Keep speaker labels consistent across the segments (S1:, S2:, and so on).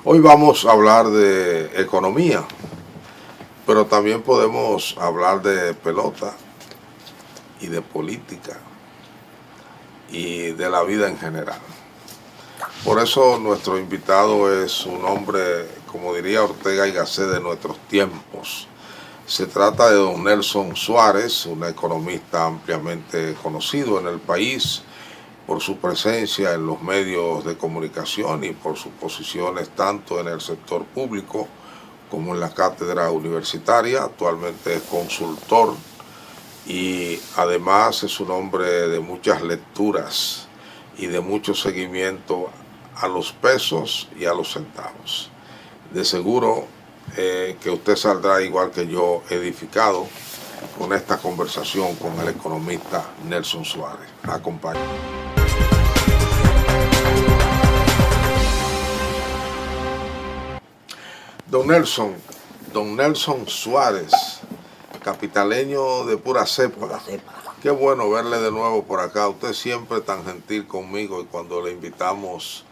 S1: Hoy vamos a hablar de economía, pero también podemos hablar de pelota y de política y de la vida en general. Por eso nuestro invitado es un hombre, como diría Ortega y Gasset, de nuestros tiempos. Se trata de don Nelson Suárez, un economista ampliamente conocido en el país por su presencia en los medios de comunicación y por sus posiciones tanto en el sector público como en la cátedra universitaria. Actualmente es consultor y además es un hombre de muchas lecturas y de mucho seguimiento a los pesos y a los centavos. De seguro que usted saldrá igual que yo edificado con esta conversación con el economista Nelson Suárez. Acompáñame. Don Nelson Suárez, capitaleño de pura cepa. Qué bueno verle de nuevo por acá. Usted siempre tan gentil conmigo y cuando le invitamos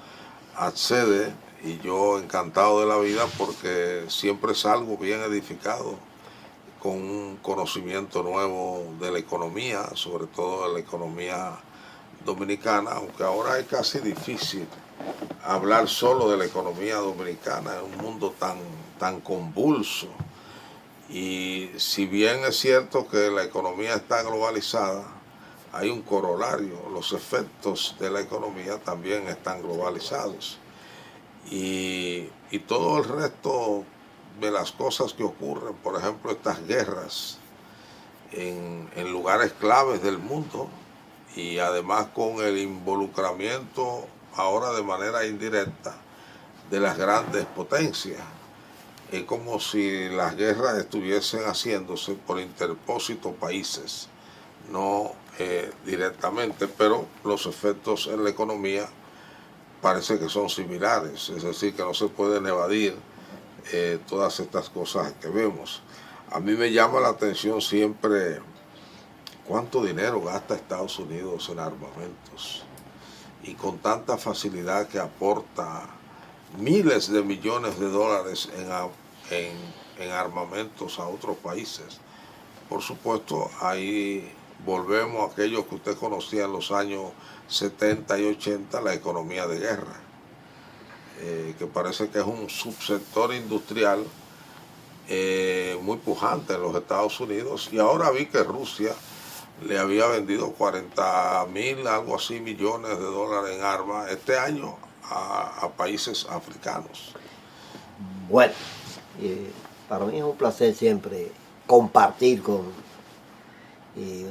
S1: accede y yo encantado de la vida porque siempre salgo bien edificado con un conocimiento nuevo de la economía, sobre todo de la economía dominicana, aunque ahora es casi difícil hablar solo de la economía dominicana en un mundo tan convulso. Y si bien es cierto que la economía está globalizada, hay un corolario, los efectos de la economía también están globalizados. Y todo el resto de las cosas que ocurren, por ejemplo, estas guerras en lugares claves del mundo, y además con el involucramiento ahora de manera indirecta de las grandes potencias. Es como si las guerras estuviesen haciéndose por interpósitos países, no directamente, pero los efectos en la economía parece que son similares, es decir, que no se pueden evadir todas estas cosas que vemos. A mí me llama la atención siempre cuánto dinero gasta Estados Unidos en armamentos y con tanta facilidad que aporta miles de millones de dólares en armamentos a otros países. Por supuesto, ahí volvemos a aquello que usted conocía en los años 70 y 80, la economía de guerra, que parece que es un subsector industrial muy pujante en los Estados Unidos. Y ahora vi que Rusia le había vendido 40.000, algo así, millones de dólares en armas este año a países africanos.
S2: Bueno, para mí es un placer siempre compartir con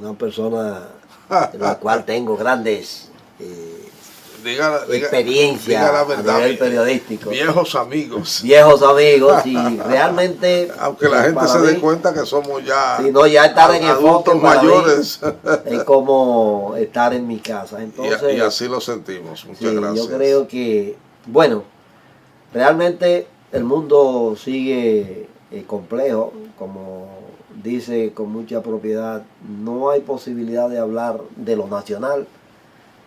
S2: una persona de la cual tengo grandes experiencias a nivel periodístico.
S1: Viejos amigos.
S2: Viejos amigos y realmente...
S1: Aunque la gente se dé cuenta que somos ya,
S2: si no, ya estar en el fondo
S1: mayores.
S2: Es como estar en mi casa. Entonces,
S1: y así lo sentimos. Muchas gracias.
S2: Yo creo que, bueno, realmente el mundo sigue complejo, como dice con mucha propiedad, no hay posibilidad de hablar de lo nacional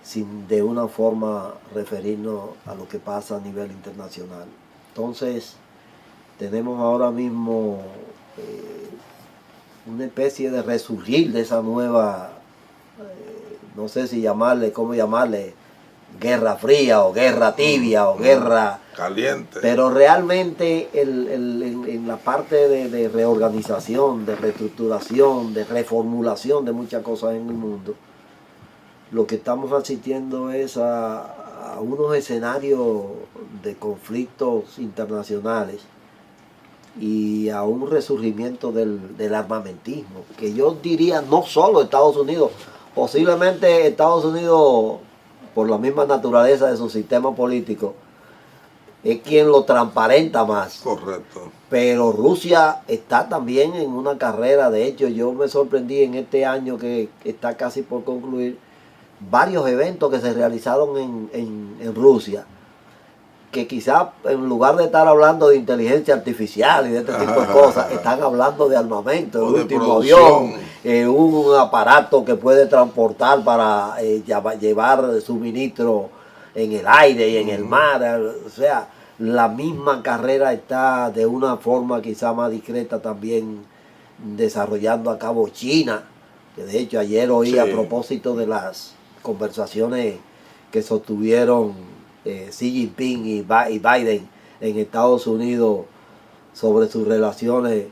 S2: sin de una forma referirnos a lo que pasa a nivel internacional. Entonces, tenemos ahora mismo una especie de resurgir de esa nueva, no sé si llamarle, cómo llamarle, guerra fría o guerra tibia o guerra
S1: caliente.
S2: Pero realmente en la parte de reorganización, de reestructuración, de reformulación de muchas cosas en el mundo, lo que estamos asistiendo es a unos escenarios de conflictos internacionales y a un resurgimiento del armamentismo, que yo diría no solo Estados Unidos, posiblemente Estados Unidos, por la misma naturaleza de su sistema político, es quien lo transparenta más.
S1: Correcto.
S2: Pero Rusia está también en una carrera. De hecho, yo me sorprendí en este año que está casi por concluir, varios eventos que se realizaron en Rusia, que quizás en lugar de estar hablando de inteligencia artificial y de este tipo de cosas, están hablando de armamento, el último avión, un aparato que puede transportar para llevar suministro en el aire y en el mar. O sea, la misma carrera está de una forma quizá más discreta también desarrollando a cabo China, que de hecho ayer oí
S1: Sí.
S2: a propósito de las conversaciones que sostuvieron Xi Jinping y Biden en Estados Unidos sobre sus relaciones,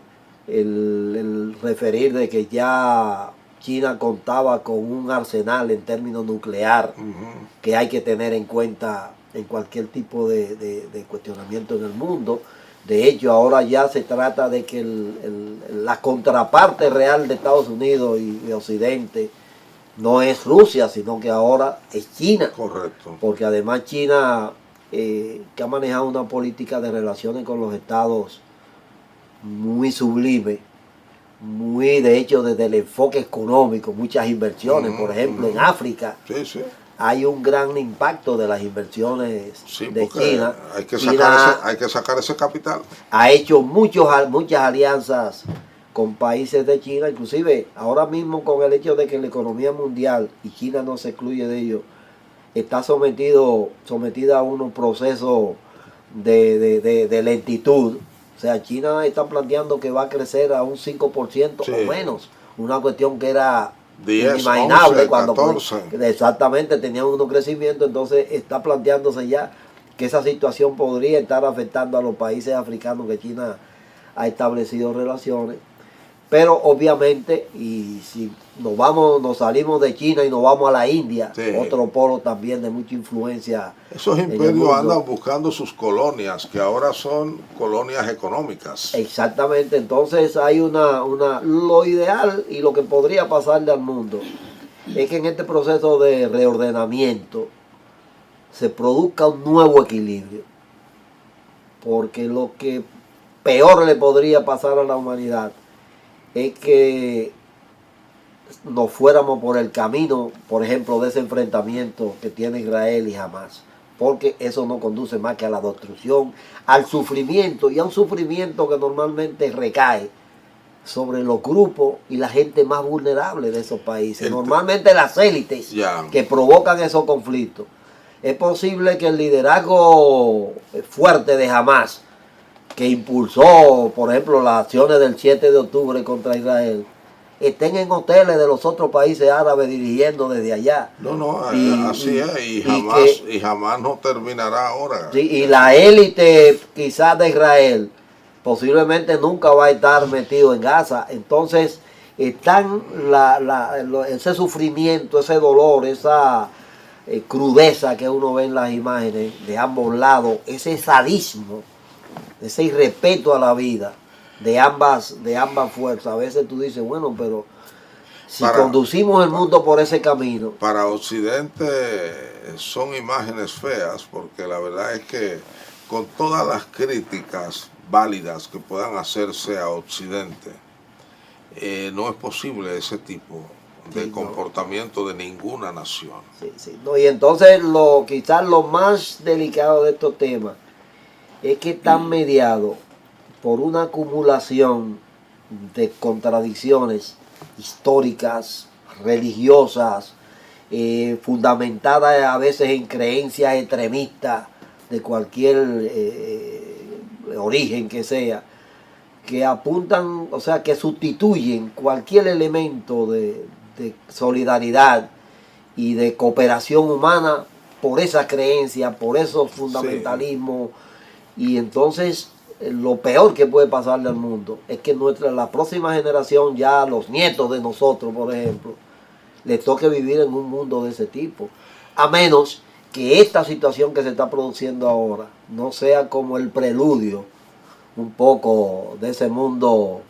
S2: el referir de que ya China contaba con un arsenal en términos nuclear que hay que tener en cuenta en cualquier tipo de cuestionamiento en el mundo. De hecho, ahora ya se trata de que la contraparte real de Estados Unidos y de Occidente no es Rusia, sino que ahora es China.
S1: Correcto.
S2: Porque además China, que ha manejado una política de relaciones con los estados muy sublime, muy de hecho desde el enfoque económico, muchas inversiones. Por ejemplo, en África
S1: Sí.
S2: hay un gran impacto de las inversiones de China.
S1: Hay que sacar ese capital.
S2: Ha hecho muchas alianzas con países de China, inclusive ahora mismo con el hecho de que la economía mundial, y China no se excluye de ello, está sometida a unos procesos de lentitud. O sea, China está planteando que va a crecer a un 5%
S1: Sí.
S2: o menos. Una cuestión que era
S1: 10,
S2: inimaginable
S1: 11,
S2: cuando
S1: 14.
S2: Exactamente tenían unos crecimientos. Entonces está planteándose ya que esa situación podría estar afectando a los países africanos que China ha establecido relaciones. Pero obviamente, y si nos salimos de China y nos vamos a la India,
S1: Sí.
S2: otro polo también de mucha influencia.
S1: Esos imperios andan buscando sus colonias, que ahora son colonias económicas.
S2: Exactamente, entonces hay lo ideal y lo que podría pasarle al mundo es que en este proceso de reordenamiento se produzca un nuevo equilibrio. Porque lo que peor le podría pasar a la humanidad es que nos fuéramos por el camino, por ejemplo, de ese enfrentamiento que tiene Israel y Hamas, porque eso no conduce más que a la destrucción, al sufrimiento, y a un sufrimiento que normalmente recae sobre los grupos y la gente más vulnerable de esos países, normalmente las élites que provocan esos conflictos. Es posible que el liderazgo fuerte de Hamas, que impulsó, por ejemplo, las acciones del 7 de octubre contra Israel, estén en hoteles de los otros países árabes dirigiendo desde allá.
S1: Así es, y jamás no terminará ahora.
S2: Sí, y la élite quizás de Israel posiblemente nunca va a estar metido en Gaza. Entonces están ese sufrimiento, ese dolor, esa crudeza que uno ve en las imágenes de ambos lados, ese sadismo, ese irrespeto a la vida de ambas fuerzas. A veces tú dices, bueno, pero si conducimos el mundo por ese camino.
S1: Para Occidente son imágenes feas, porque la verdad es que con todas las críticas válidas que puedan hacerse a Occidente, no es posible ese tipo de comportamiento de ninguna nación.
S2: Sí. No, y entonces quizás lo más delicado de estos temas es que están mediados por una acumulación de contradicciones históricas, religiosas, fundamentadas a veces en creencias extremistas de cualquier origen que sea, que apuntan, o sea, que sustituyen cualquier elemento de solidaridad y de cooperación humana por esa creencia, por esos fundamentalismos. Sí. Y entonces lo peor que puede pasarle al mundo es que la próxima generación, ya los nietos de nosotros, por ejemplo, les toque vivir en un mundo de ese tipo. A menos que esta situación que se está produciendo ahora no sea como el preludio un poco de ese mundo,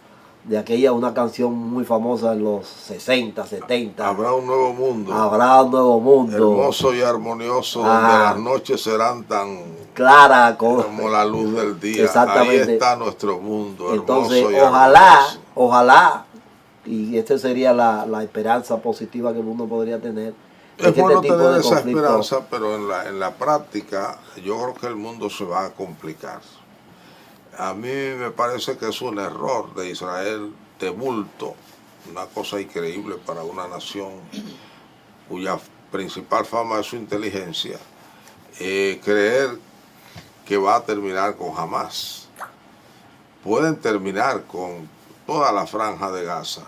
S2: de una canción muy famosa en los 60, 70.
S1: Habrá un nuevo mundo.
S2: Habrá un nuevo mundo.
S1: Hermoso y armonioso, donde las noches serán tan
S2: claras
S1: como la luz del día.
S2: Exactamente.
S1: Ahí está nuestro mundo.
S2: Entonces,
S1: hermoso y
S2: ojalá, y esta sería la esperanza positiva que el mundo podría tener.
S1: Es bueno tener esa esperanza, pero en la práctica yo creo que el mundo se va a complicar. A mí me parece que es un error de Israel de bulto, una cosa increíble para una nación cuya principal fama es su inteligencia, creer que va a terminar con Hamás. Pueden terminar con toda la franja de Gaza.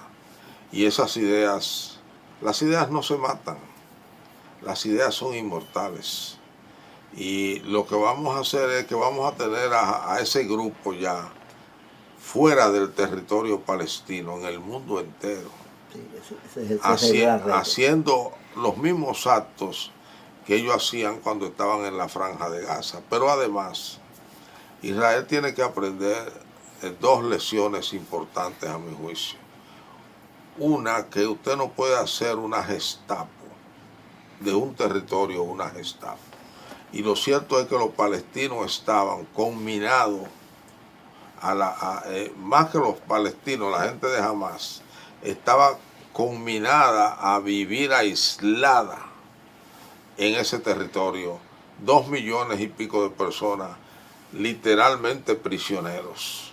S1: Y esas ideas, las ideas no se matan, las ideas son inmortales. Y lo que vamos a hacer es que vamos a tener a ese grupo ya fuera del territorio palestino, en el mundo entero, haciendo los mismos actos que ellos hacían cuando estaban en la franja de Gaza. Pero además, Israel tiene que aprender dos lecciones importantes a mi juicio. Una, que usted no puede hacer una Gestapo de un territorio, una Gestapo. Y lo cierto es que los palestinos estaban conminados, más que los palestinos, la gente de Hamás, estaba conminada a vivir aislada en ese territorio. 2 millones y pico de personas literalmente prisioneros.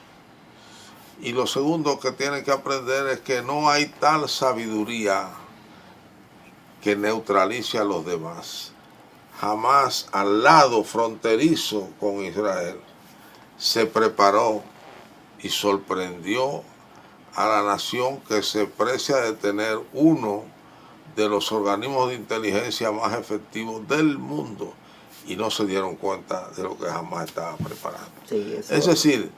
S1: Y lo segundo que tienen que aprender es que no hay tal sabiduría que neutralice a los demás. Hamás, al lado fronterizo con Israel, se preparó y sorprendió a la nación que se precia de tener uno de los organismos de inteligencia más efectivos del mundo, y no se dieron cuenta de lo que Hamás estaba preparando.
S2: Sí,
S1: es decir,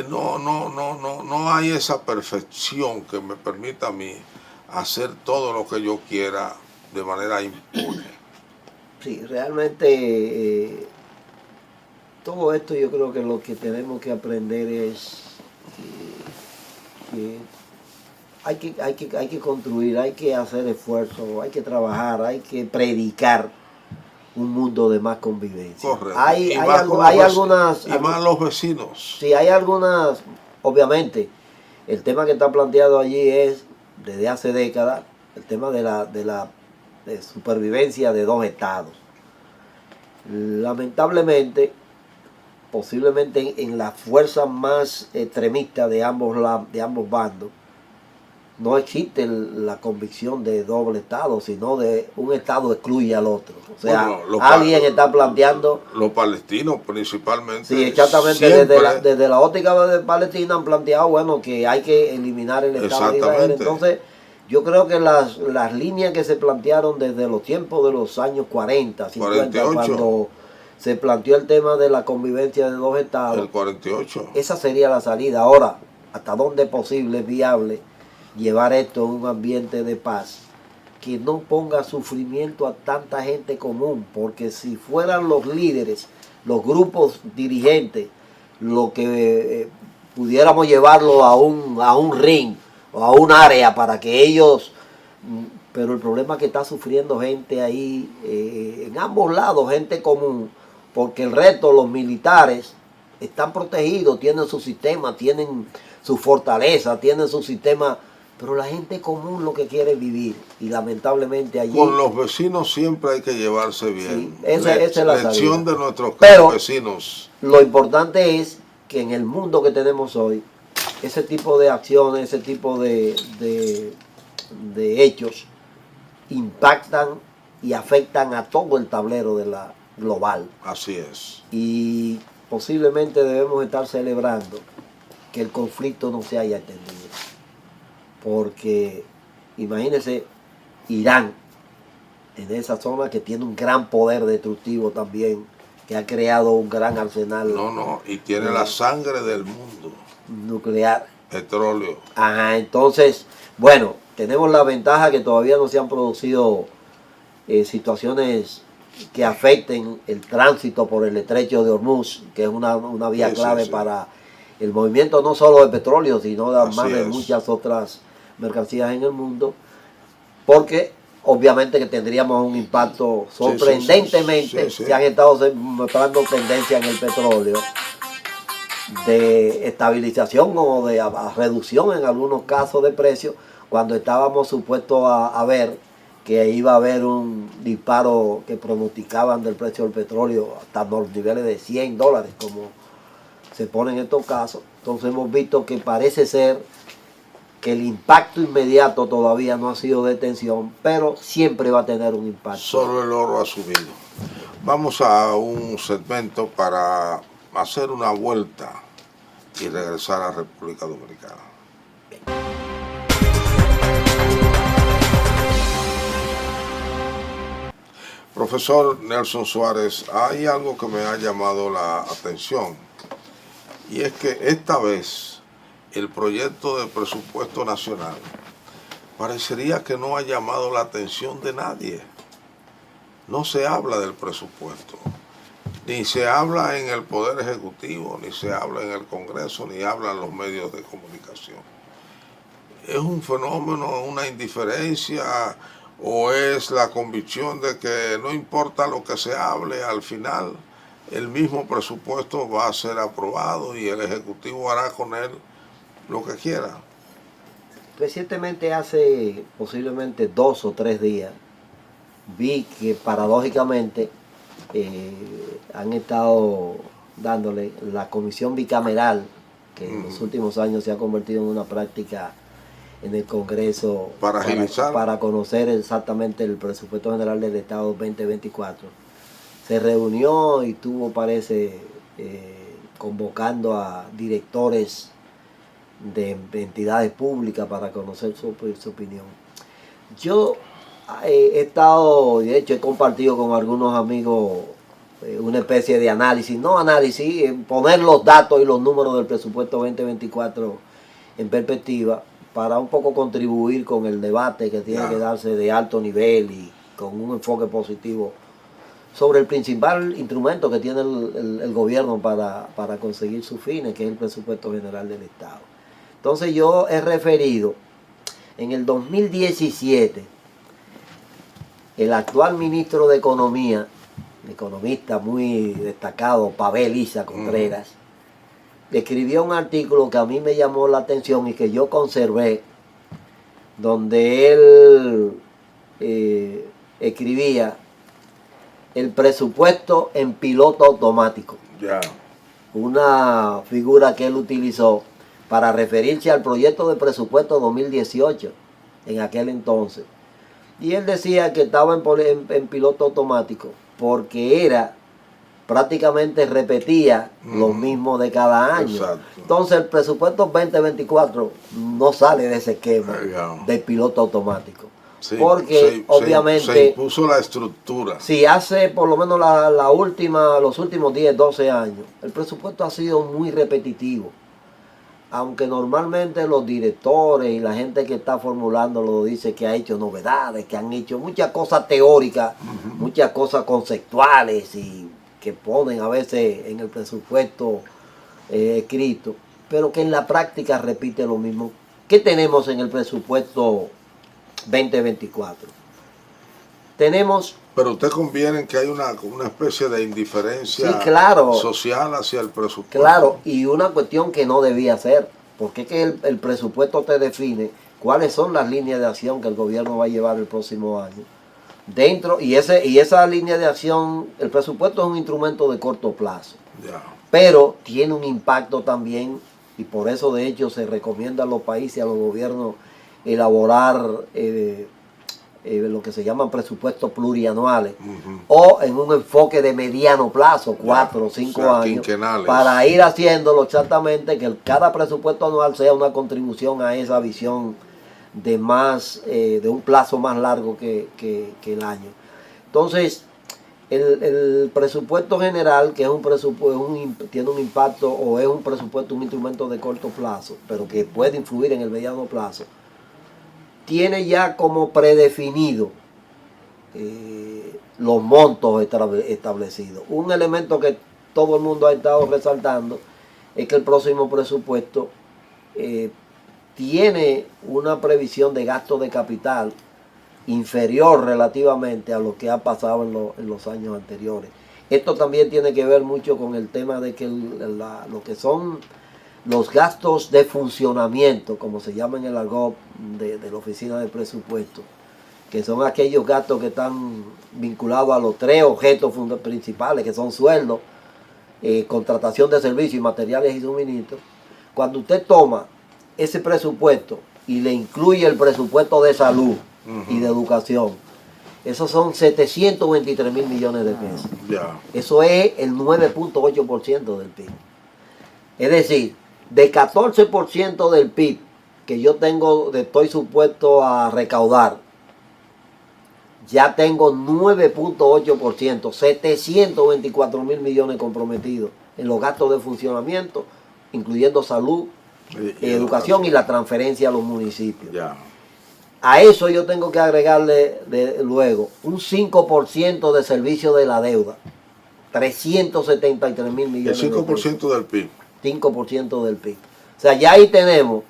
S1: no hay esa perfección que me permita a mí hacer todo lo que yo quiera de manera impune.
S2: Sí, realmente todo esto yo creo que lo que tenemos que aprender es que hay que construir, hay que hacer esfuerzo, hay que trabajar, hay que predicar un mundo de más convivencia.
S1: Correcto.
S2: Hay algunas...
S1: Y más los vecinos.
S2: Sí, hay algunas, obviamente, el tema que está planteado allí es, desde hace décadas, el tema de la supervivencia de dos estados. Lamentablemente, posiblemente en las fuerzas más extremistas de ambos bandos, no existe la convicción de doble estado, sino de un estado excluye al otro. O sea, bueno, alguien está planteando...
S1: Los palestinos principalmente.
S2: Sí, exactamente. Desde la óptica de Palestina han planteado, bueno, que hay que eliminar el estado de Israel. Entonces, yo creo que las líneas que se plantearon desde los tiempos de los años 40, 50, 48. Cuando se planteó el tema de la convivencia de dos estados.
S1: El 48.
S2: Esa sería la salida. Ahora, ¿hasta dónde es posible, es viable llevar esto a un ambiente de paz que no ponga sufrimiento a tanta gente común? Porque si fueran los líderes, los grupos dirigentes, lo que pudiéramos llevarlo a un ring o a un área para que ellos... Pero el problema es que está sufriendo gente ahí, en ambos lados, gente común, porque el resto, los militares, están protegidos, tienen su sistema, tienen su fortaleza, tienen su sistema... Pero la gente común lo que quiere es vivir, y lamentablemente allí...
S1: Con los vecinos siempre hay que llevarse bien.
S2: Sí, esa es la
S1: lección de nuestros vecinos.
S2: Lo importante es que en el mundo que tenemos hoy, ese tipo de acciones, ese tipo de hechos impactan y afectan a todo el tablero de la global.
S1: Así es.
S2: Y posiblemente debemos estar celebrando que el conflicto no se haya extendido. Porque imagínense Irán, en esa zona que tiene un gran poder destructivo también, que ha creado un gran arsenal.
S1: Y tiene la sangre del mundo.
S2: Nuclear.
S1: Petróleo.
S2: Ajá, entonces, bueno, tenemos la ventaja que todavía no se han producido situaciones que afecten el tránsito por el estrecho de Hormuz, que es una vía clave para el movimiento no solo de petróleo, sino de muchas otras mercancías en el mundo, porque obviamente que tendríamos un impacto sorprendentemente. Se han estado mostrando tendencias en el petróleo de estabilización o de reducción en algunos casos de precios, cuando estábamos supuestos a ver que iba a haber un disparo que pronosticaban del precio del petróleo hasta los niveles de $100, como se pone en estos casos. Entonces hemos visto que parece ser que el impacto inmediato todavía no ha sido de tensión, pero siempre va a tener un impacto.
S1: Solo el oro ha subido. Vamos a un segmento para hacer una vuelta y regresar a República Dominicana. Profesor Nelson Suárez, hay algo que me ha llamado la atención, y es que esta vez el proyecto de presupuesto nacional parecería que no ha llamado la atención de nadie. No se habla del presupuesto, ni se habla en el Poder Ejecutivo, ni se habla en el Congreso, ni hablan los medios de comunicación. ¿Es un fenómeno, una indiferencia, o es la convicción de que no importa lo que se hable, al final el mismo presupuesto va a ser aprobado y el Ejecutivo hará con él lo que quiera?
S2: Recientemente, hace posiblemente 2 o 3 días, vi que paradójicamente han estado dándole la comisión bicameral, que en los últimos años se ha convertido en una práctica en el Congreso para conocer exactamente el presupuesto general del Estado 2024. Se reunió y tuvo, parece, convocando a directores de entidades públicas para conocer su opinión. Yo he estado, de hecho he compartido con algunos amigos una especie de análisis, poner los datos y los números del presupuesto 2024 en perspectiva, para un poco contribuir con el debate que tiene que darse de alto nivel y con un enfoque positivo sobre el principal instrumento que tiene el gobierno para conseguir sus fines, que es el presupuesto general del Estado. Entonces yo he referido, en el 2017, el actual ministro de Economía, economista muy destacado, Pavel Isa Contreras, escribió un artículo que a mí me llamó la atención y que yo conservé, donde él escribía el presupuesto en piloto automático. Una figura que él utilizó para referirse al proyecto de presupuesto 2018 en aquel entonces. Y él decía que estaba en piloto automático porque prácticamente repetía lo mismo de cada año.
S1: Exacto.
S2: Entonces el presupuesto 2024 no sale de ese esquema de piloto automático.
S1: Sí,
S2: porque obviamente
S1: se impuso la estructura.
S2: Si hace por lo menos los últimos 10, 12 años, el presupuesto ha sido muy repetitivo. Aunque normalmente los directores y la gente que está formulándolo dice que ha hecho novedades, que han hecho muchas cosas teóricas, muchas cosas conceptuales y que ponen a veces en el presupuesto escrito, pero que en la práctica repite lo mismo. ¿Qué tenemos en el presupuesto 2024? Tenemos...
S1: Pero usted conviene en que hay una especie de indiferencia social hacia el presupuesto.
S2: Claro, y una cuestión que no debía ser, porque es que el presupuesto te define cuáles son las líneas de acción que el gobierno va a llevar el próximo año. Y esa línea de acción, el presupuesto es un instrumento de corto plazo, pero tiene un impacto también, y por eso de hecho se recomienda a los países, a los gobiernos, elaborar lo que se llaman presupuestos plurianuales, o en un enfoque de mediano plazo, 4 o 5 años, para ir haciéndolo exactamente, que cada presupuesto anual sea una contribución a esa visión de un plazo más largo que el año. Entonces, el presupuesto general, que es un presupuesto, tiene un impacto, o es un presupuesto, un instrumento de corto plazo, pero que puede influir en el mediano plazo, tiene ya como predefinido los montos establecidos. Un elemento que todo el mundo ha estado resaltando es que el próximo presupuesto tiene una previsión de gasto de capital inferior relativamente a lo que ha pasado en los años anteriores. Esto también tiene que ver mucho con el tema de que lo que son los gastos de funcionamiento, como se llama en el argot de la oficina de presupuesto, que son aquellos gastos que están vinculados a los 3 objetos principales, que son sueldos, contratación de servicios y materiales y suministros. Cuando usted toma ese presupuesto y le incluye el presupuesto de salud y de educación, Esos son 723 mil millones de pesos.
S1: Ya.
S2: Eso es el 9.8% del PIB. Es decir, de 14% del PIB que yo estoy supuesto a recaudar, ya tengo 9.8%, 724 mil millones comprometidos en los gastos de funcionamiento, incluyendo salud, educación y la transferencia a los municipios.
S1: Ya.
S2: A eso yo tengo que agregarle luego un 5% de servicio de la deuda, 373 mil millones
S1: El
S2: de pesos.
S1: 5% del PIB.
S2: 5% del PIB. O sea, ya ahí tenemos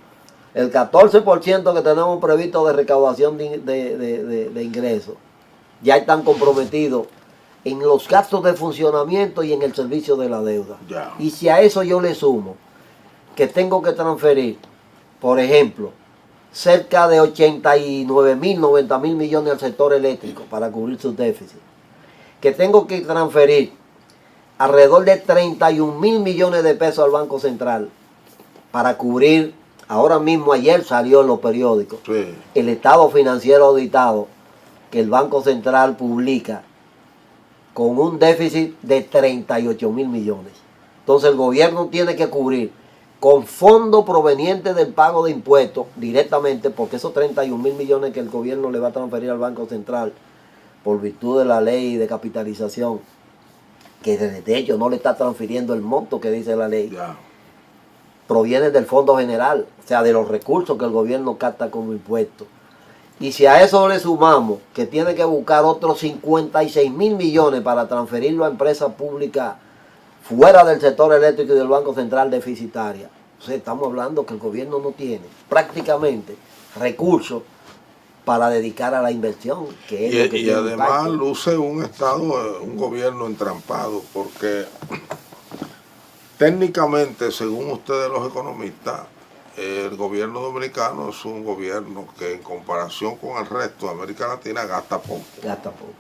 S2: el 14% que tenemos previsto de recaudación de ingresos. Ya están comprometidos en los gastos de funcionamiento y en el servicio de la deuda.
S1: Ya.
S2: Y si a eso yo le sumo que tengo que transferir, por ejemplo, cerca de 89 mil, 90 mil millones al sector eléctrico para cubrir sus déficits, que tengo que transferir alrededor de 31 mil millones de pesos al Banco Central para cubrir, ahora mismo ayer salió en los periódicos,
S1: Sí.
S2: el estado financiero auditado que el Banco Central publica con un déficit de 38 mil millones. Entonces el gobierno tiene que cubrir con fondos provenientes del pago de impuestos directamente, porque esos 31 mil millones que el gobierno le va a transferir al Banco Central por virtud de la ley de capitalización, que de hecho no le está transfiriendo el monto que dice la ley,
S1: Ya.
S2: proviene del Fondo General, o sea, de los recursos que el gobierno capta como impuestos. Y si a eso le sumamos que tiene que buscar otros 56 mil millones para transferirlo a empresas públicas fuera del sector eléctrico y del Banco Central deficitaria, o sea, estamos hablando que el gobierno no tiene prácticamente recursos para dedicar a la inversión, que es lo que
S1: Y
S2: tiene
S1: además
S2: impacto.
S1: luce un Estado, un gobierno entrampado, porque técnicamente, según ustedes los economistas, el gobierno dominicano es un gobierno que en comparación con el resto de América Latina gasta poco.
S2: Gasta poco.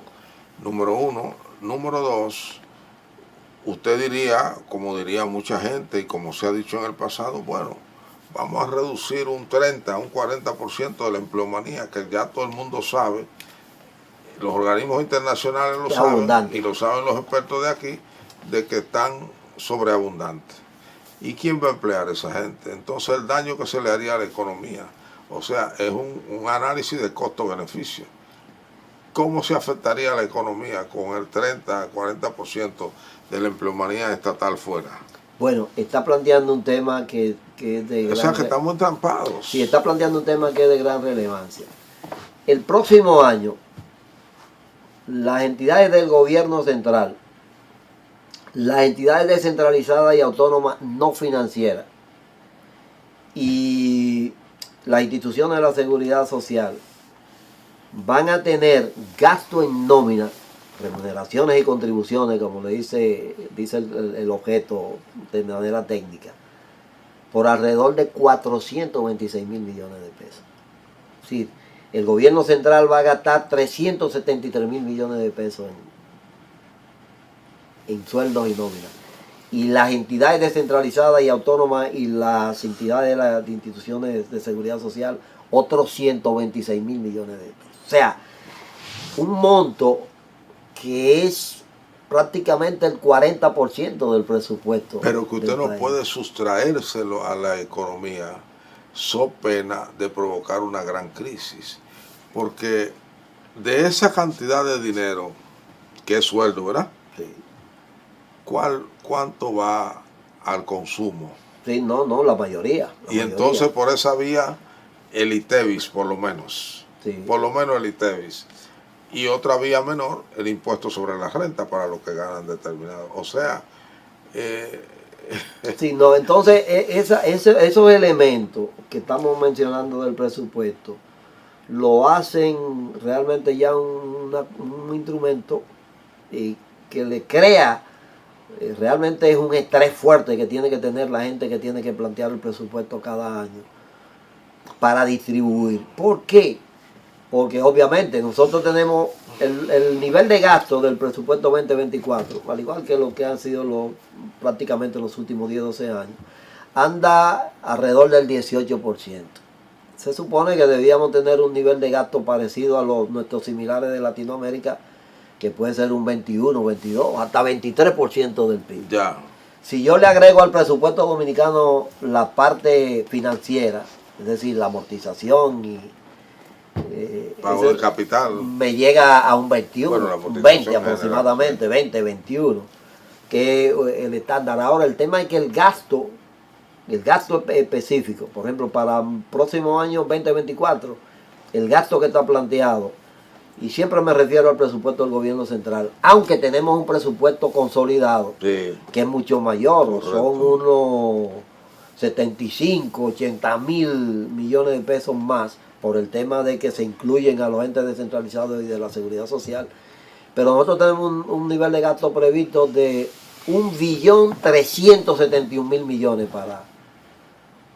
S1: Número uno. Número dos, usted diría, como diría mucha gente y como se ha dicho en el pasado, bueno, vamos a reducir un 30, un 40% de la empleomanía, que ya todo el mundo sabe, los organismos internacionales lo
S2: Es
S1: saben
S2: abundante.
S1: y lo saben los expertos de aquí, de que están sobreabundantes. ¿Y quién va a emplear a esa gente? Entonces el daño que se le haría a la economía, o sea, es un análisis de costo-beneficio. ¿Cómo se afectaría a la economía con el 30-40% de la empleomanía estatal fuera?
S2: Bueno, está planteando un tema que es de
S1: O sea que estamos entrampados.
S2: Sí, está planteando un tema que es de gran relevancia. El próximo año, las entidades del gobierno central, las entidades descentralizadas y autónomas no financieras y las instituciones de la seguridad social van a tener gasto en nómina, remuneraciones y contribuciones, como le dice el objeto de manera técnica, por alrededor de 426 mil millones de pesos. Sí, el gobierno central va a gastar 373 mil millones de pesos en sueldos y nóminas. Y las entidades descentralizadas y autónomas y las entidades de las instituciones de seguridad social, otros 126 mil millones de pesos. O sea, un monto que es prácticamente el 40% del presupuesto.
S1: Pero que usted
S2: del
S1: no
S2: país.
S1: puede sustraérselo a la economía, so pena de provocar una gran crisis. Porque de esa cantidad de dinero, que es sueldo, ¿verdad?
S2: Sí.
S1: ¿Cuánto va al consumo?
S2: Sí, no, la mayoría.
S1: Y entonces por esa vía, el ITEVIS por lo menos.
S2: Sí.
S1: Por lo menos el ITEVIS. Y otra vía menor, el impuesto sobre la renta para los que ganan determinado. O sea,
S2: sí, no, entonces esos elementos que estamos mencionando del presupuesto lo hacen realmente ya un instrumento que le crea, realmente es un estrés fuerte que tiene que tener la gente que tiene que plantear el presupuesto cada año para distribuir. ¿Por qué? Porque obviamente nosotros tenemos el nivel de gasto del presupuesto 2024, al igual que lo que han sido prácticamente los últimos 10, 12 años, anda alrededor del 18%. se supone que debíamos tener un nivel de gasto parecido a nuestros similares de Latinoamérica, que puede ser un 21, 22, hasta 23% del PIB.
S1: Ya.
S2: Si yo le agrego al presupuesto dominicano la parte financiera, es decir, la amortización y
S1: pago de capital,
S2: me llega a un 21,
S1: bueno,
S2: un 20
S1: general,
S2: aproximadamente, 20, 21, que es el estándar. Ahora el tema es que el gasto específico, por ejemplo, para el próximo año 2024, el gasto que está planteado, y siempre me refiero al presupuesto del gobierno central, aunque tenemos un presupuesto consolidado,
S1: sí,
S2: que es mucho mayor,
S1: correcto,
S2: son unos 75, 80 mil millones de pesos más, por el tema de que se incluyen a los entes descentralizados y de la seguridad social. Pero nosotros tenemos un nivel de gasto previsto de 1.371.000 millones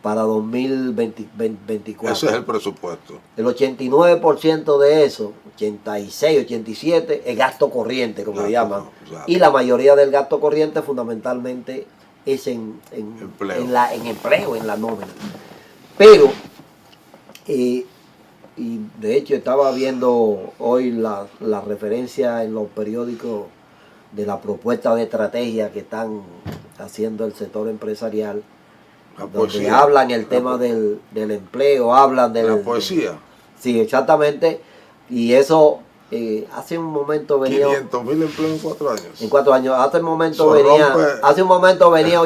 S2: para 2024.
S1: Ese es el presupuesto.
S2: El 89% de eso, 86, 87, es gasto corriente, como le llaman.
S1: Claro.
S2: Y la mayoría del gasto corriente fundamentalmente es en empleo, en la nómina. Pero, y de hecho estaba viendo hoy la referencia en los periódicos de la propuesta de estrategia que están haciendo el sector empresarial, donde hablan el tema del empleo, hablan de
S1: la poesía.
S2: Sí, exactamente. Y eso hace un momento venía...
S1: 500.000 empleos en 4 años.
S2: En 4 años. Hace un momento venía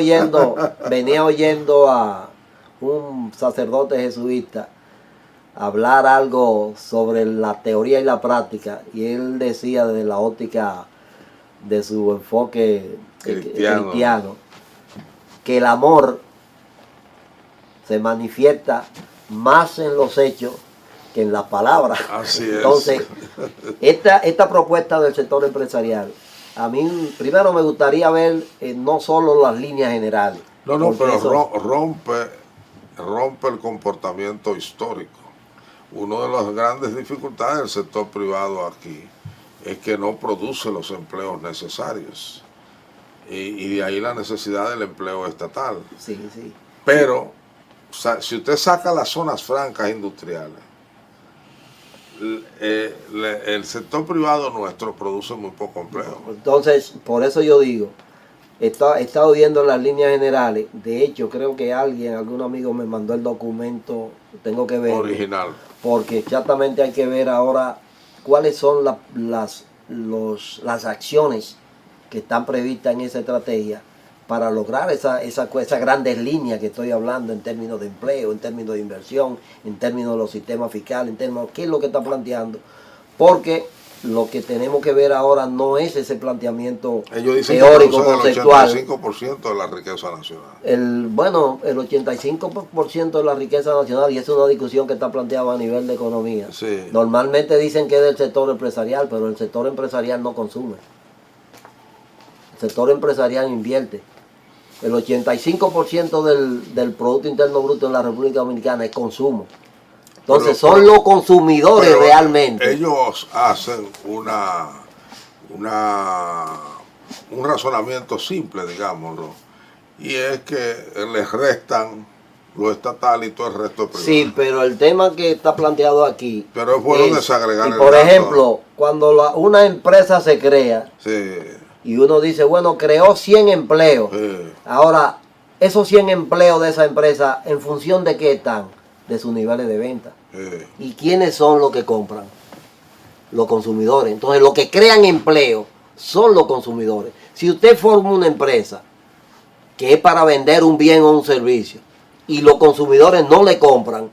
S2: oyendo a un sacerdote jesuita hablar algo sobre la teoría y la práctica, y él decía desde la óptica de su enfoque cristiano que el amor se manifiesta más en los hechos que en las palabras.
S1: Así es.
S2: Entonces, esta propuesta del sector empresarial, a mí primero me gustaría ver no solo las líneas generales.
S1: No, pero eso rompe el comportamiento histórico. Una de las grandes dificultades del sector privado aquí es que no produce los empleos necesarios. Y de ahí la necesidad del empleo estatal.
S2: Sí, sí.
S1: Pero, si usted saca las zonas francas industriales, el sector privado nuestro produce muy poco empleo.
S2: Entonces, por eso yo digo, he estado viendo las líneas generales. De hecho, creo que algún amigo me mandó el documento, tengo que ver.
S1: Original.
S2: Porque exactamente hay que ver ahora cuáles son las acciones que están previstas en esa estrategia para lograr esas grandes líneas que estoy hablando en términos de empleo, en términos de inversión, en términos de los sistemas fiscales, en términos de qué es lo que está planteando. Porque lo que tenemos que ver ahora no es ese planteamiento teórico, conceptual.
S1: El 85% de la riqueza nacional.
S2: El 85% de la riqueza nacional, y es una discusión que está planteada a nivel de economía.
S1: Sí.
S2: Normalmente dicen que es del sector empresarial, pero el sector empresarial no consume. El sector empresarial invierte. El 85% del Producto Interno Bruto en la República Dominicana es consumo. Entonces son los consumidores realmente.
S1: Ellos hacen un razonamiento simple, digámoslo, y es que les restan lo estatal y todo el resto privado.
S2: Sí, pero el tema que está planteado aquí...
S1: Pero es bueno desagregar el
S2: por ejemplo, cuando una empresa se crea,
S1: sí,
S2: y uno dice, bueno, creó 100 empleos.
S1: Sí.
S2: Ahora, esos 100 empleos de esa empresa, ¿en función de qué están? De sus niveles de venta.
S1: Sí.
S2: ¿Y quiénes son los que compran? Los consumidores. Entonces, los que crean empleo son los consumidores. Si usted forma una empresa que es para vender un bien o un servicio y los consumidores no le compran,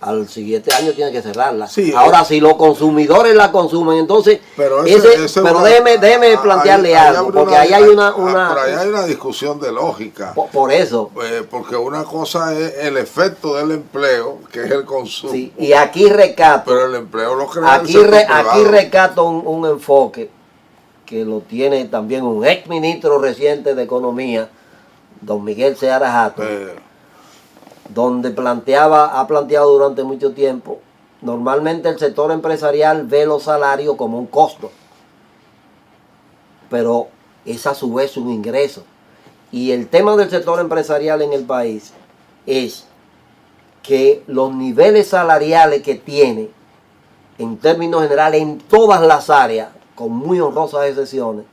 S2: al siguiente año tiene que cerrarla.
S1: Sí,
S2: ahora, si los consumidores la consumen, entonces...
S1: Pero,
S2: déjeme plantearle algo, porque ahí hay una...
S1: Pero ahí hay una discusión de lógica.
S2: Por eso.
S1: Porque una cosa es el efecto del empleo, que es el consumo.
S2: Sí, y aquí recato...
S1: Pero el empleo lo crea
S2: aquí recato un enfoque que lo tiene también un ex ministro reciente de Economía, don Miguel Seara Jato, donde ha planteado durante mucho tiempo, normalmente el sector empresarial ve los salarios como un costo, pero es a su vez un ingreso. Y el tema del sector empresarial en el país es que los niveles salariales que tiene, en términos generales, en todas las áreas, con muy honrosas excepciones,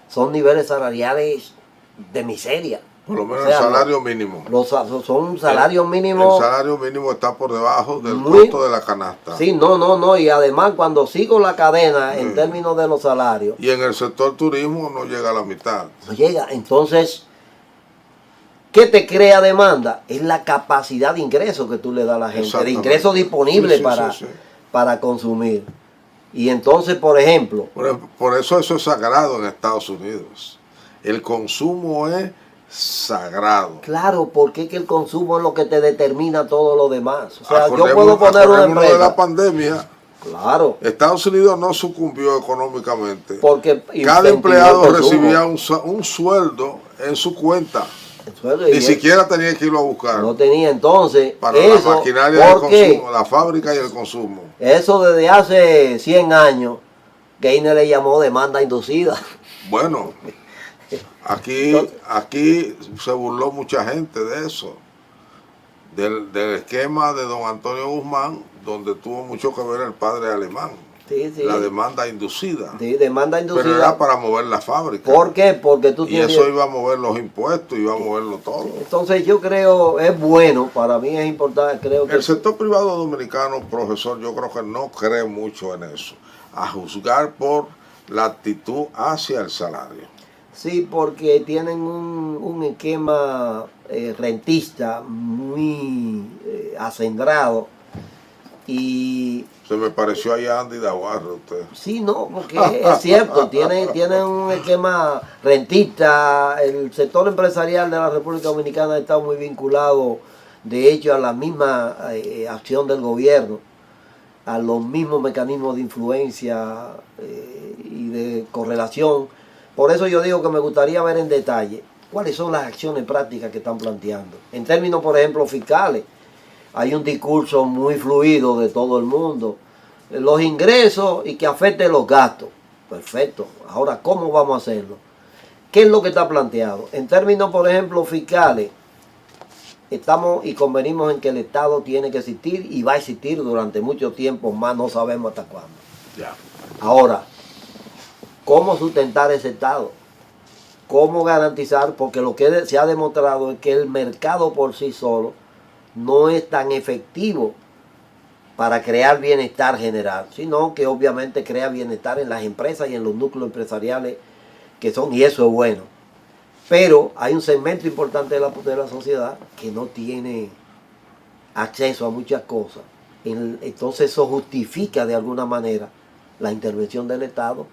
S2: son niveles salariales de miseria.
S1: Por lo menos el salario mínimo.
S2: Son salarios mínimos.
S1: El salario mínimo está por debajo del costo de la canasta.
S2: Sí, no. Y además cuando sigo la cadena en términos de los salarios.
S1: Y en el sector turismo no llega a la mitad.
S2: No llega. Entonces, ¿qué te crea demanda? Es la capacidad de ingreso que tú le das a la gente. De ingreso disponible para consumir. Y entonces, por ejemplo.
S1: Por eso es sagrado en Estados Unidos. El consumo es sagrado.
S2: Claro, porque es que el consumo es lo que te determina todo lo demás. O sea, yo puedo poner una empresa.
S1: De la pandemia,
S2: claro.
S1: Estados Unidos no sucumbió económicamente.
S2: Porque
S1: cada empleado recibía un sueldo en su cuenta. Ni siquiera tenía que irlo a buscar.
S2: No tenía entonces.
S1: Para la maquinaria del consumo, la fábrica y el consumo.
S2: Eso desde hace 100 años, Keynes le llamó demanda inducida.
S1: Bueno. Aquí se burló mucha gente de eso, del esquema de don Antonio Guzmán, donde tuvo mucho que ver el padre alemán.
S2: Sí.
S1: La demanda inducida.
S2: Sí, demanda inducida.
S1: Pero era para mover la fábrica.
S2: ¿Por qué? Porque tú
S1: tienes... Y eso iba a mover los impuestos, iba a moverlo todo.
S2: Entonces yo creo, es bueno, para mí es importante, creo que...
S1: El sector privado dominicano, profesor, yo creo que no cree mucho en eso, a juzgar por la actitud hacia el salario.
S2: Sí, porque tienen un esquema rentista muy acendrado y...
S1: Se me pareció a Andy Dawarre usted.
S2: Sí, no, porque es cierto, tienen un esquema rentista. El sector empresarial de la República Dominicana está muy vinculado, de hecho, a la misma acción del gobierno, a los mismos mecanismos de influencia y de correlación. Por eso yo digo que me gustaría ver en detalle cuáles son las acciones prácticas que están planteando. En términos, por ejemplo, fiscales, hay un discurso muy fluido de todo el mundo. Los ingresos y que afecte los gastos. Perfecto. Ahora, ¿cómo vamos a hacerlo? ¿Qué es lo que está planteado? En términos, por ejemplo, fiscales, estamos y convenimos en que el Estado tiene que existir y va a existir durante mucho tiempo más, no sabemos hasta cuándo.
S1: Ya.
S2: Ahora, ¿cómo sustentar ese Estado? ¿Cómo garantizar? Porque lo que se ha demostrado es que el mercado por sí solo no es tan efectivo para crear bienestar general, sino que obviamente crea bienestar en las empresas y en los núcleos empresariales que son, y eso es bueno. Pero hay un segmento importante de la sociedad que no tiene acceso a muchas cosas. Entonces eso justifica de alguna manera la intervención del Estado.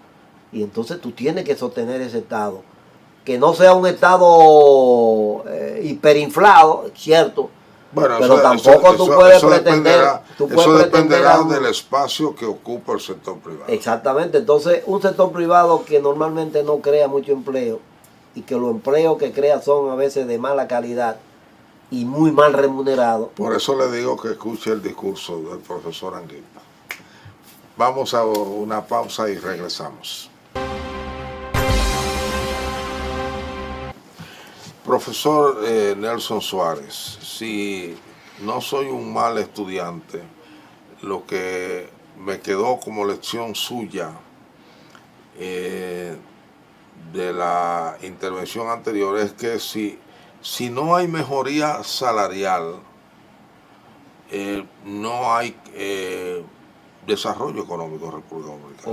S2: Y entonces tú tienes que sostener ese Estado. Que no sea un Estado hiperinflado, cierto.
S1: Bueno,
S2: pero tampoco tú puedes pretender...
S1: Eso dependerá del espacio que ocupa el sector privado.
S2: Exactamente. Entonces, un sector privado que normalmente no crea mucho empleo y que los empleos que crea son a veces de mala calidad y muy mal remunerados.
S1: Por eso le digo que escuche el discurso del profesor Anguita. Vamos a una pausa y regresamos. Profesor Nelson Suárez, si no soy un mal estudiante, lo que me quedó como lección suya de la intervención anterior es que si no hay mejoría salarial, no hay desarrollo económico en República Dominicana.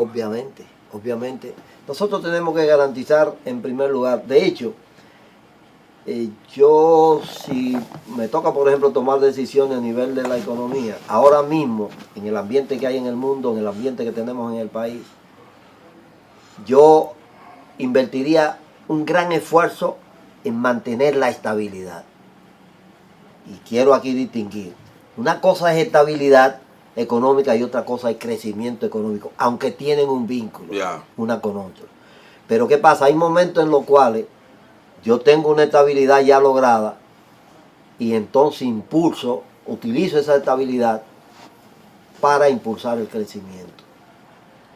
S2: Obviamente. Nosotros tenemos que garantizar en primer lugar, de hecho, yo si me toca por ejemplo tomar decisiones a nivel de la economía, ahora mismo en el ambiente que hay en el mundo, en el ambiente que tenemos en el país, yo invertiría un gran esfuerzo en mantener la estabilidad. Y quiero aquí distinguir, una cosa es estabilidad económica y otra cosa es crecimiento económico, aunque tienen un vínculo una con otra. Pero ¿qué pasa? Hay momentos en los cuales yo tengo una estabilidad ya lograda y entonces utilizo esa estabilidad para impulsar el crecimiento.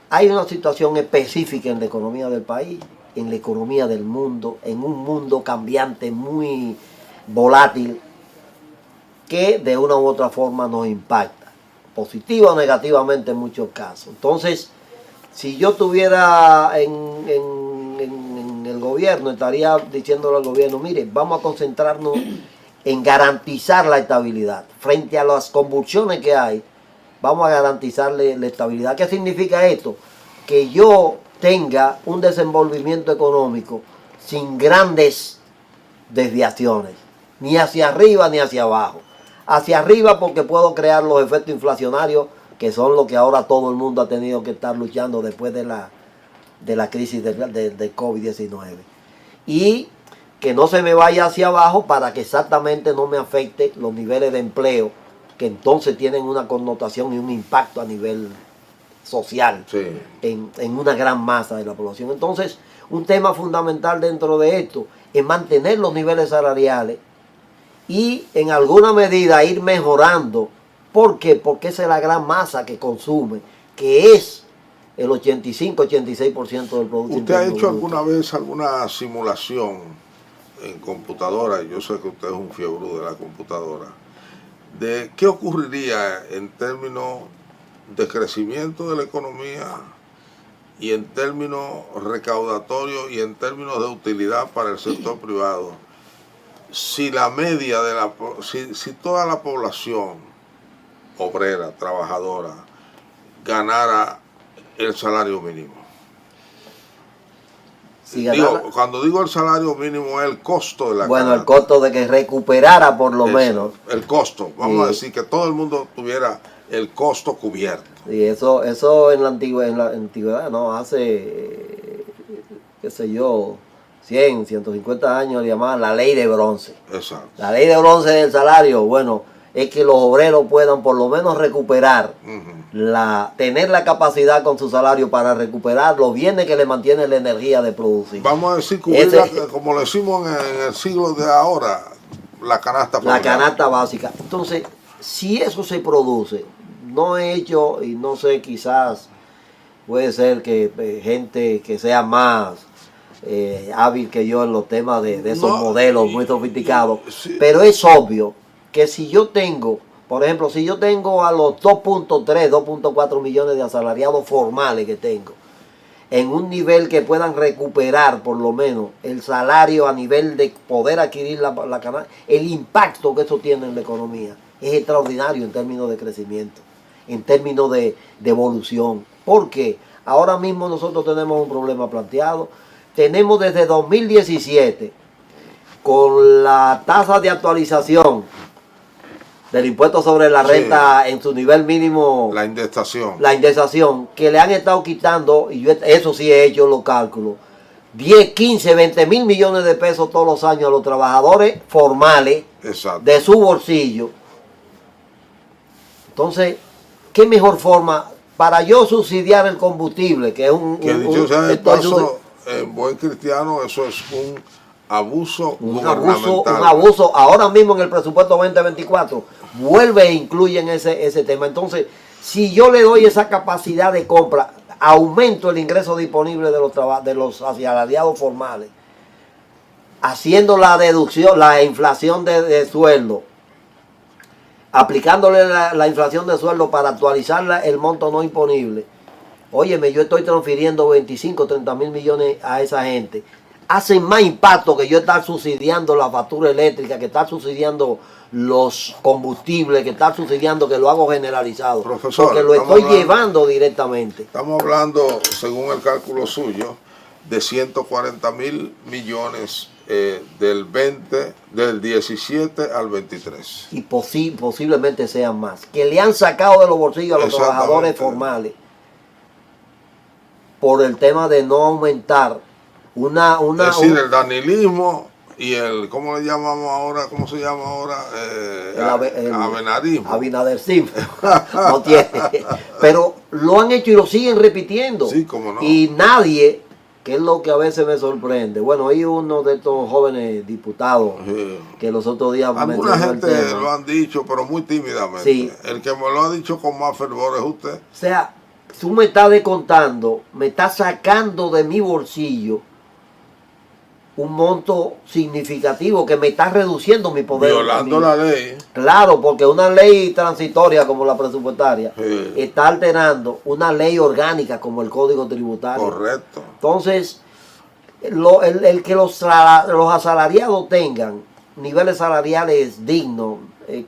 S2: Hay una situación específica en la economía del país, en la economía del mundo, en un mundo cambiante muy volátil, que de una u otra forma nos impacta, positiva o negativamente en muchos casos. Entonces, si yo estuviera en el gobierno, estaría diciéndole al gobierno, mire, vamos a concentrarnos en garantizar la estabilidad. Frente a las convulsiones que hay, vamos a garantizarle la estabilidad. ¿Qué significa esto? Que yo tenga un desenvolvimiento económico sin grandes desviaciones, ni hacia arriba ni hacia abajo. Hacia arriba porque puedo crear los efectos inflacionarios, que son lo que ahora todo el mundo ha tenido que estar luchando después de la crisis de COVID-19. Y que no se me vaya hacia abajo para que exactamente no me afecte los niveles de empleo, que entonces tienen una connotación y un impacto a nivel social, sí, en una gran masa de la población. Entonces, un tema fundamental dentro de esto es mantener los niveles salariales y en alguna medida ir mejorando. ¿Por qué? Porque esa es la gran masa que consume, que es el 85-86% del producto.
S1: ¿Usted ha hecho alguna vez alguna simulación en computadora? Yo sé que usted es un fiebre de la computadora. ¿De qué ocurriría en términos de crecimiento de la economía y en términos recaudatorios y en términos de utilidad para el sector privado si la media de si toda la población obrera, trabajadora, ganara el salario mínimo? Si ganara, cuando digo el salario mínimo es el costo de la
S2: canasta. El costo de que recuperara por lo menos.
S1: El costo, vamos a decir que todo el mundo tuviera el costo cubierto.
S2: Y eso en la antigüedad, ¿no? Hace, qué sé yo, 100, 150 años le llamaban la ley de bronce.
S1: Exacto.
S2: La ley de bronce del salario, bueno, es que los obreros puedan por lo menos recuperar, tener la capacidad con su salario para recuperar los bienes que le mantiene la energía de producir.
S1: Vamos a decir, como lo decimos en el siglo de ahora, la canasta familiar.
S2: La canasta básica. Entonces, si eso se produce, no he hecho, y no sé, quizás puede ser que gente que sea más hábil que yo en los temas de esos modelos muy sofisticados,
S1: sí,
S2: pero es obvio que si yo tengo, por ejemplo, si yo tengo a los 2.3, 2.4 millones de asalariados formales que tengo, en un nivel que puedan recuperar por lo menos el salario a nivel de poder adquirir la canasta, el impacto que eso tiene en la economía es extraordinario en términos de crecimiento, en términos de evolución. Porque ahora mismo nosotros tenemos un problema planteado. Tenemos desde 2017, con la tasa de actualización del impuesto sobre la renta, sí, en su nivel mínimo,
S1: la indexación,
S2: que le han estado quitando, y yo eso sí he hecho los cálculos, 10, 15, 20 mil millones de pesos todos los años a los trabajadores formales.
S1: Exacto,
S2: de su bolsillo. Entonces, ¿qué mejor forma para yo subsidiar el combustible? Que es
S1: en buen cristiano, eso es un abuso
S2: gubernamental. Un abuso, ahora mismo en el presupuesto 2024, vuelve e incluye en ese tema. Entonces, si yo le doy esa capacidad de compra, aumento el ingreso disponible de los asalariados formales, haciendo la deducción, la inflación de sueldo, aplicándole la inflación de sueldo para actualizar el monto no imponible. Óyeme, yo estoy transfiriendo 25, 30 mil millones a esa gente. Hacen más impacto que yo estar subsidiando la factura eléctrica, que estar subsidiando los combustibles, que estar subsidiando, que lo hago generalizado.
S1: Profesor,
S2: porque lo estoy llevando directamente.
S1: Estamos hablando, según el cálculo suyo, de 140 mil millones del 17 al 23.
S2: Y posiblemente sean más. Que le han sacado de los bolsillos a los trabajadores formales por el tema de no aumentar
S1: es decir, el danilismo y el, ¿cómo le llamamos ahora? ¿Cómo se llama ahora?
S2: El
S1: avenarismo.
S2: Abinaderismo. No tiene. Pero lo han hecho y lo siguen repitiendo.
S1: Sí, cómo no.
S2: Y nadie, que es lo que a veces me sorprende. Bueno, hay uno de estos jóvenes diputados que los otros días
S1: alguna gente lo han dicho, pero muy tímidamente.
S2: Sí.
S1: El que me lo ha dicho con más fervor es usted.
S2: O sea, tú me estás descontando, me estás sacando de mi bolsillo un monto significativo que me está reduciendo mi poder.
S1: Violando la ley.
S2: Claro, porque una ley transitoria como la presupuestaria
S1: Sí.
S2: está alterando una ley orgánica como el Código Tributario.
S1: Correcto.
S2: Entonces, el que los asalariados tengan niveles salariales dignos,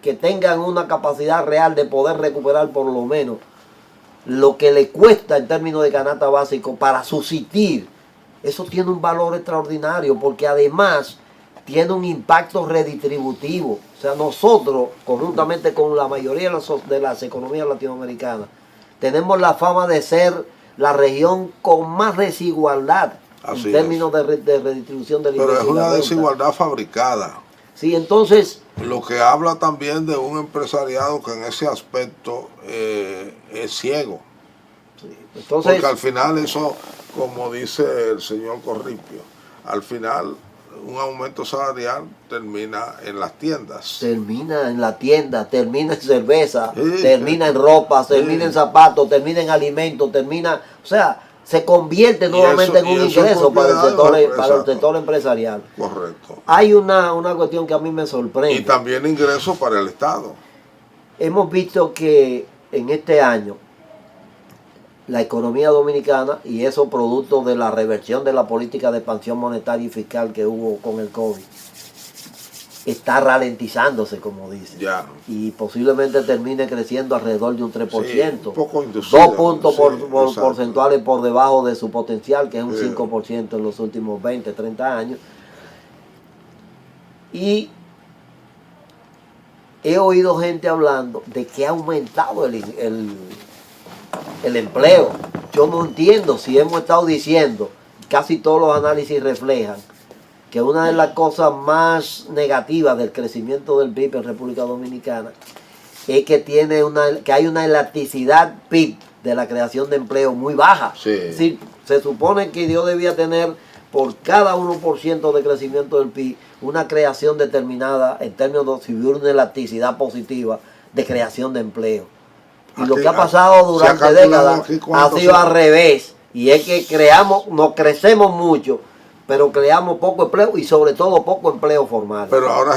S2: que tengan una capacidad real de poder recuperar por lo menos lo que le cuesta en términos de canasta básico para subsistir, eso tiene un valor extraordinario porque además tiene un impacto redistributivo. O sea, nosotros, conjuntamente con la mayoría de las economías latinoamericanas, tenemos la fama de ser la región con más desigualdad en términos de redistribución del ingreso.
S1: Pero es una desigualdad fabricada.
S2: Sí, entonces...
S1: Lo que habla también de un empresariado que en ese aspecto es ciego.
S2: Sí, entonces,
S1: porque al final eso, como dice el señor Corripio, al final un aumento salarial termina en las tiendas.
S2: Termina en la tienda, termina en cerveza,
S1: Sí,
S2: termina en ropa, termina en zapatos, termina en alimentos, termina... O sea, se convierte nuevamente en un ingreso para el sector empresarial.
S1: Correcto.
S2: Hay una cuestión que a mí me sorprende.
S1: Y también ingresos para el Estado.
S2: Hemos visto que en este año la economía dominicana, y eso producto de la reversión de la política de expansión monetaria y fiscal que hubo con el COVID, está ralentizándose, como dice.
S1: Ya.
S2: Y posiblemente termine creciendo alrededor de un 3%.
S1: Sí, un poco inducida,
S2: 2 puntos porcentuales por debajo de su potencial, que es un
S1: sí.
S2: 5% en los últimos 20, 30 años. Y he oído gente hablando de que ha aumentado el empleo. Yo no entiendo si hemos estado diciendo, casi todos los análisis reflejan, que una de las cosas más negativas del crecimiento del PIB en República Dominicana es que hay una elasticidad PIB de la creación de empleo muy baja.
S1: Sí.
S2: Es decir, se supone que Dios debía tener por cada 1% de crecimiento del PIB una creación determinada en términos de si hubiera una elasticidad positiva de creación de empleo. Y aquí, lo que ha pasado durante décadas ha sido al revés. Y es que no crecemos mucho, pero creamos poco empleo y sobre todo poco empleo formal.
S1: Pero ahora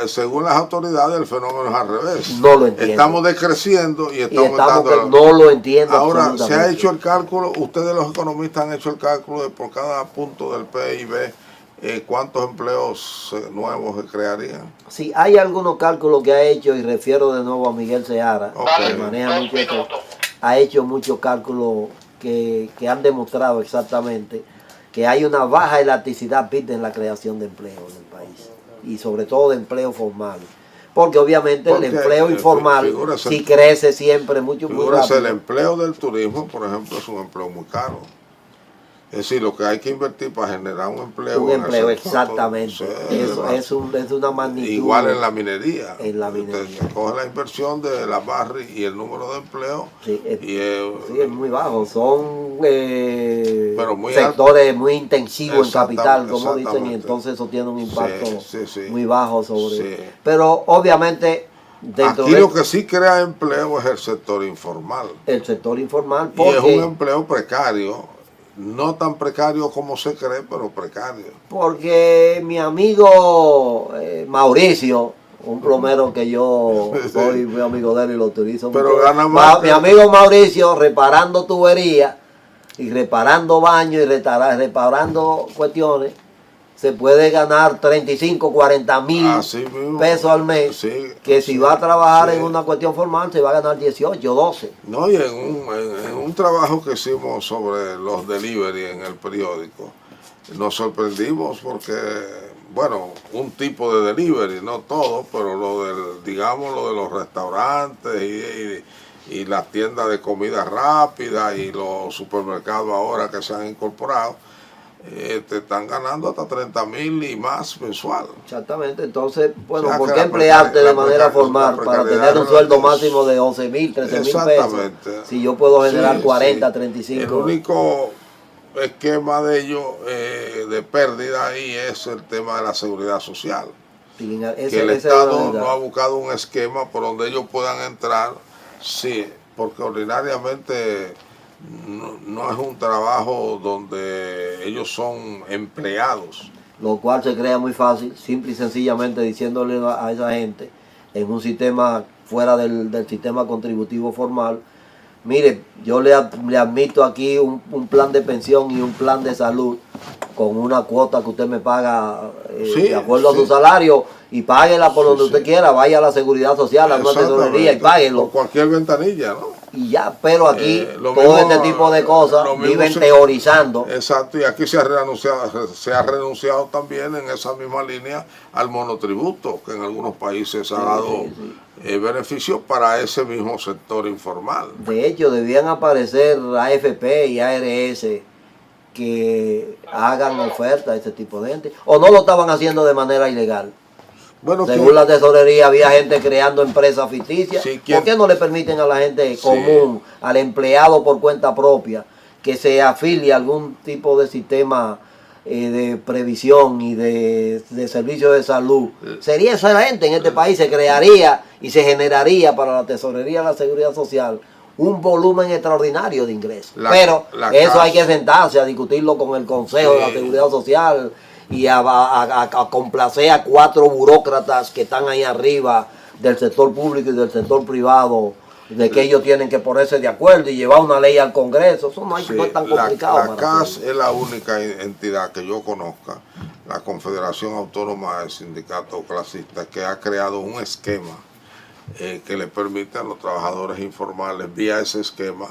S1: según las autoridades, el fenómeno es al revés.
S2: No lo entiendo.
S1: Estamos decreciendo y estamos dando...
S2: No lo entiendo.
S1: Ahora, se ha hecho el cálculo, ustedes los economistas han hecho el cálculo de por cada punto del PIB, ¿cuántos empleos nuevos se crearían?
S2: Sí, hay algunos cálculos que ha hecho, y refiero de nuevo a Miguel Seara, que maneja mucho esto, ha hecho muchos cálculos que han demostrado exactamente que hay una baja elasticidad PIB en la creación de empleo en el país, y sobre todo de empleo formal. Porque obviamente el empleo informal sí crece siempre mucho muy rápido.
S1: El empleo del turismo, por ejemplo, es un empleo muy caro. Es decir, lo que hay que invertir para generar un empleo.
S2: Un empleo, exactamente. Es una magnitud.
S1: Igual en la minería.
S2: En la minería.
S1: Usted coge la inversión de la Barri y el número de empleo.
S2: Sí, es muy bajo. Son sectores muy intensivos en capital, como dicen, y entonces eso tiene un impacto muy bajo sobre. Pero obviamente...
S1: Aquí lo que sí crea empleo es el sector informal.
S2: El sector informal,
S1: porque... Y es un empleo precario. No tan precario como se cree, pero precario.
S2: Porque mi amigo Mauricio, un plomero que yo soy muy amigo de él y lo utilizo
S1: pero
S2: mucho.
S1: Gana más
S2: mi amigo Mauricio, reparando tuberías y reparando baños y reparando cuestiones, se puede ganar 35, 40 mil pesos al mes, que si va a trabajar en una cuestión formal se va a ganar 18, 12.
S1: No, y en un trabajo que hicimos sobre los delivery en el periódico, nos sorprendimos porque, bueno, un tipo de delivery, no todo, pero lo de los restaurantes y las tiendas de comida rápida y los supermercados ahora que se han incorporado, te están ganando hasta 30,000 y más mensual.
S2: Exactamente, entonces, bueno, ¿por qué emplearte de manera formal para tener un sueldo máximo de 11,000, 13,000 pesos? Si yo puedo generar 40, 35.
S1: El único esquema de ellos de pérdida ahí es el tema de la seguridad social. Que el Estado no ha buscado un esquema por donde ellos puedan entrar, porque ordinariamente no es un trabajo donde ellos son empleados.
S2: lo cual se crea muy fácil, simple y sencillamente diciéndole a esa gente en un sistema fuera del sistema contributivo formal: mire, yo le admito aquí un plan de pensión y un plan de salud con una cuota que usted me paga de acuerdo a su salario, y páguela por donde usted quiera, vaya a la seguridad social, a una tesorería y páguelo.
S1: O cualquier ventanilla, ¿no?
S2: Y ya, pero aquí todo este tipo de cosas viven teorizando.
S1: Exacto, y aquí se ha renunciado también en esa misma línea al monotributo, que en algunos países ha dado beneficios para ese mismo sector informal.
S2: De hecho, debían aparecer AFP y ARS que hagan oferta a este tipo de gente, o no lo estaban haciendo de manera ilegal. Bueno, según la tesorería había gente creando empresas ficticias. Sí, ¿por qué no le permiten a la gente común, al empleado por cuenta propia, que se afilie a algún tipo de sistema de previsión y de servicio de salud? Sería excelente en este país, se crearía y se generaría para la tesorería de la seguridad social un volumen extraordinario de ingresos. Pero eso hay que sentarse a discutirlo con el Consejo de la Seguridad Social y a complacer a 4 burócratas que están ahí arriba del sector público y del sector privado, de que ellos tienen que ponerse de acuerdo y llevar una ley al Congreso. Eso no es tan complicado.
S1: La CAS es la única entidad que yo conozca, la Confederación Autónoma de Sindicatos Clasistas, que ha creado un esquema que le permite a los trabajadores informales, vía ese esquema,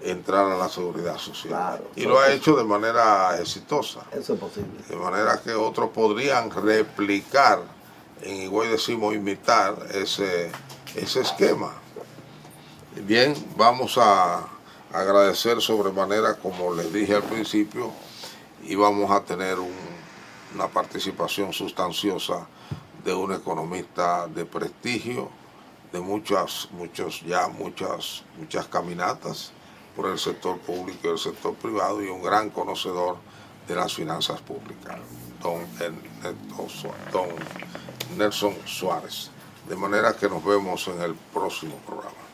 S1: entrar a la seguridad social. Claro, y lo ha hecho de manera exitosa.
S2: Eso es posible.
S1: De manera que otros podrían replicar, en igual decimos imitar, ese esquema. Bien, vamos a agradecer sobremanera, como les dije al principio, y vamos a tener una participación sustanciosa de un economista de prestigio, de muchas caminatas por el sector público y el sector privado, y un gran conocedor de las finanzas públicas, don Nelson Suárez. De manera que nos vemos en el próximo programa.